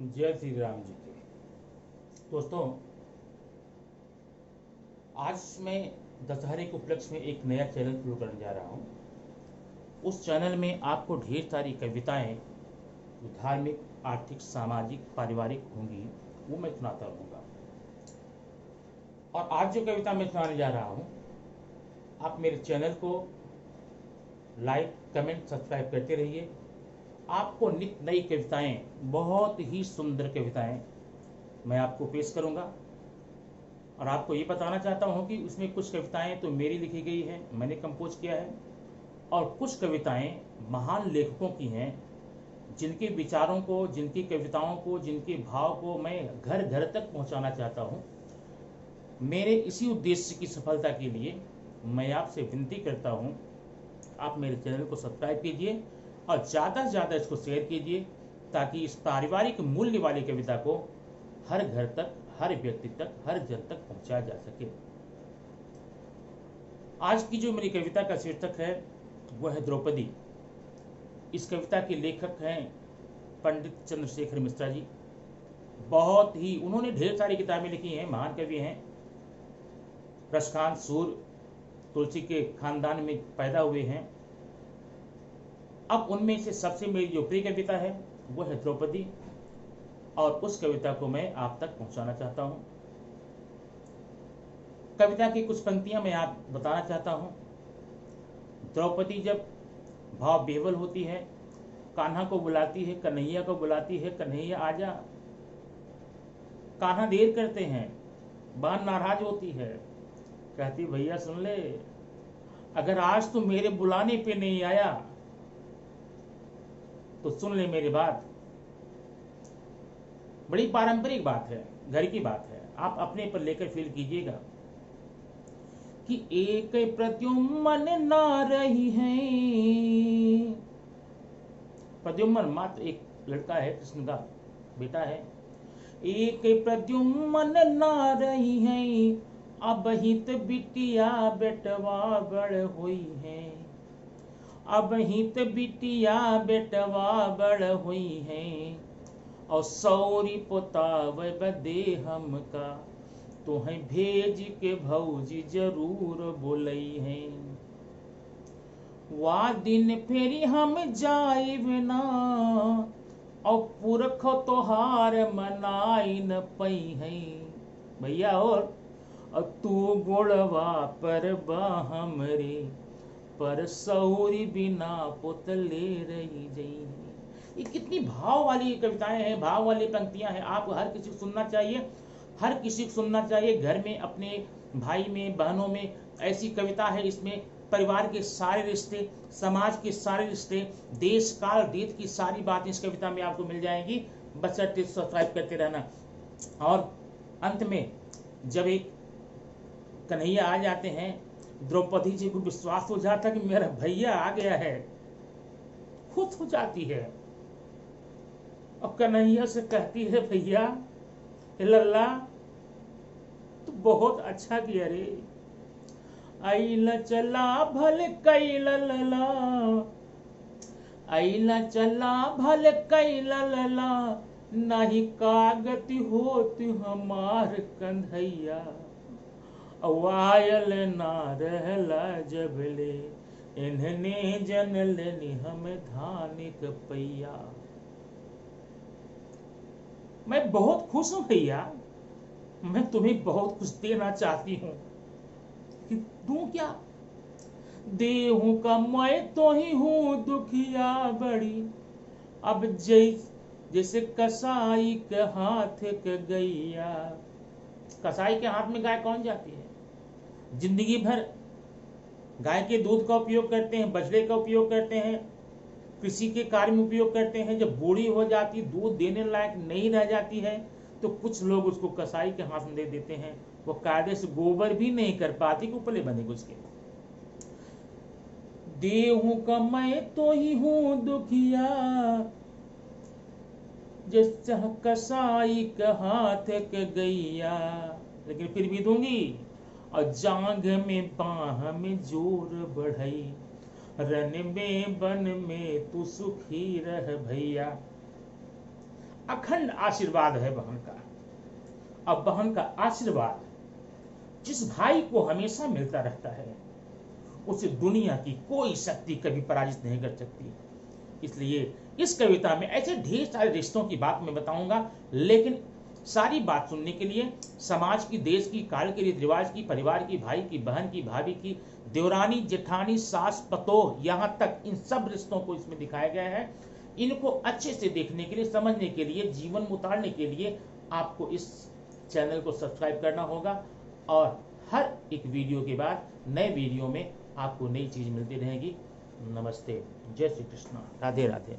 जय श्री राम जी के। दोस्तों, आज मैं दशहरे के उपलक्ष्य में एक नया चैनल शुरू करने जा रहा हूँ। उस चैनल में आपको ढेर सारी कविताएं जो धार्मिक, आर्थिक, सामाजिक, पारिवारिक होंगी वो मैं सुनाता रहूँगा। और आज जो कविता मैं सुनाने जा रहा हूँ, आप मेरे चैनल को लाइक, कमेंट, सब्सक्राइब करते रहिए। आपको नित्य नई कविताएं, बहुत ही सुंदर कविताएं मैं आपको पेश करूँगा। और आपको ये बताना चाहता हूँ कि उसमें कुछ कविताएं तो मेरी लिखी गई है, मैंने कंपोज किया है, और कुछ कविताएं महान लेखकों की हैं, जिनके विचारों को, जिनकी कविताओं को, जिनके भाव को मैं घर घर तक पहुंचाना चाहता हूं। मेरे इसी उद्देश्य की सफलता के लिए मैं आपसे विनती करता हूं, आप मेरे चैनल को सब्सक्राइब कीजिए और ज़्यादा से ज़्यादा इसको शेयर कीजिए, ताकि इस पारिवारिक मूल्य वाली कविता को हर घर तक, हर व्यक्ति तक, हर जन तक पहुंचाया जा सके। आज की जो मेरी कविता का शीर्षक है वह है द्रौपदी। इस कविता के लेखक हैं पंडित चंद्रशेखर मिश्रा जी। बहुत ही उन्होंने ढेर सारी किताबें लिखी हैं, महान कवि हैं, रसखान सूर तुलसी के खानदान में पैदा हुए हैं। अब उनमें से सबसे मेरी जो प्रिय कविता है वह है द्रौपदी, और उस कविता को मैं आप तक पहुंचाना चाहता हूं। कविता की कुछ पंक्तियां मैं आप बताना चाहता हूं। द्रौपदी जब भाव बेवल होती है, कान्हा को बुलाती है, कन्हैया को बुलाती है, कन्हैया आजा। कान्हा देर करते हैं, बहन नाराज होती है, कहती भैया सुन ले, अगर आज तू मेरे बुलाने पे नहीं आया तो सुन ले मेरी बात। बड़ी पारंपरिक बात है, घर की बात है, आप अपने पर लेकर फील कीजिएगा कि एक प्रद्युम्न ना रही है। प्रद्युम्न मात्र एक लड़का है, कृष्ण का बेटा है। एक प्रद्युम्न ना रही है, अब हित बिटिया बेटवा बड़ हुई है। अब हित बिटिया बेटवा बड़ हुई है, और सौरी पोताव बदे हमका, तुहें भेज के भौजी जरूर बोलई है। वा दिन फेरी हम जाइब ना, और पुरख तोहार मनाई न पई है। भैया और तू गोड़वा पर बा हमरे, पर सौरी बिना पुतले रही जई। ये कितनी भाव वाली कविताएं हैं, भाव वाली पंक्तियां हैं। आप हर किसी को सुनना चाहिए, हर किसी को सुनना चाहिए। घर में, अपने भाई में, बहनों में ऐसी कविता है, इसमें परिवार के सारे रिश्ते, समाज के सारे रिश्ते, देश काल रीत की सारी बातें इस कविता में आपको मिल जाएंगी। बशर्ते सब्सक्राइब करते रहना। और अंत में जब एक कन्हैया आ जाते हैं, द्रौपदी जी को विश्वास हो जाता कि मेरा भैया आ गया है, खुश हो जाती है और कन्हैया से कहती है, भैया लल्ला तू बहुत अच्छा किया रे। आइला चला भल कैला लला, आइला चला भल कैला लला, नहीं कागति होत हमार कंधैया। वायल ना रहला जबले, इन्हने जनलनि हम धानिक पैया। मैं बहुत खुश हूं भैया, मैं तुम्हें बहुत कुछ देना चाहती हूं। कि दूं क्या? देहूं का मैं तो ही हूं दुखिया बड़ी, अब जैसे कसाई के हाथ के गैया। कसाई के हाथ में गाय कौन जाती है? जिंदगी भर गाय के दूध का उपयोग करते हैं, बछड़े का उपयोग करते हैं, कृषि के कार्य में उपयोग करते हैं। जब बूढ़ी हो जाती, दूध देने लायक नहीं रह जाती है, तो कुछ लोग उसको कसाई के हाथ में दे देते हैं। वो कायदे से गोबर भी नहीं कर पाती, उपले बनेगा उसके। देहूं का मैं तो ही हूं दुखिया, जैसे कसाई के हाथ के गैया, लेकिन फिर भी दूंगी। और जांग में बाह में जोर बढ़ई, रन में बन में तू सुखी रह भैया। अखंड आशीर्वाद है बहन का। अब बहन का आशीर्वाद जिस भाई को हमेशा मिलता रहता है, उसे दुनिया की कोई शक्ति कभी पराजित नहीं कर सकती। इसलिए इस कविता में ऐसे ढेर सारे रिश्तों की बात मैं बताऊंगा, लेकिन सारी बात सुनने के लिए, समाज की, देश की, काल के रीति रिवाज की, परिवार की, भाई की, बहन की, भाभी की, देवरानी, जेठानी, सास, पतोह, यहाँ तक इन सब रिश्तों को इसमें दिखाया गया है। इनको अच्छे से देखने के लिए, समझने के लिए, जीवन में उतारने के लिए आपको इस चैनल को सब्सक्राइब करना होगा। और हर एक वीडियो के बाद नए वीडियो में आपको नई चीज मिलती रहेगी। नमस्ते, जय श्री कृष्ण, राधे राधे।